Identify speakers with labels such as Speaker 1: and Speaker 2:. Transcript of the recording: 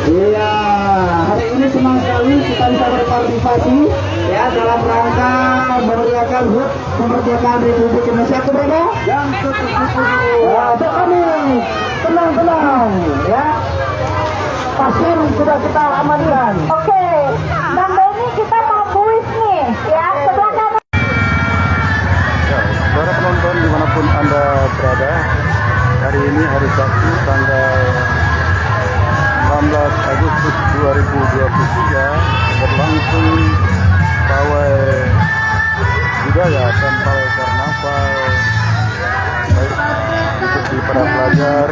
Speaker 1: Iya, hari ini senang sekali kita bisa berpartisipasi ya dalam rangka memeriahkan HUT kemerdekaan Republik Indonesia keberapa? Yang ke-70. Ya, kami tenang ya. Pasien sudah kita amankan.
Speaker 2: Oke, Bang Benny kita mau kuis nih ya, sebelah kanan.
Speaker 3: Ya, para penonton dimanapun Anda berada, hari ini hari Sabtu tanggal 16 Agustus 2023 berlangsung pawai budaya dan pawai karnaval baik untuk para pelajar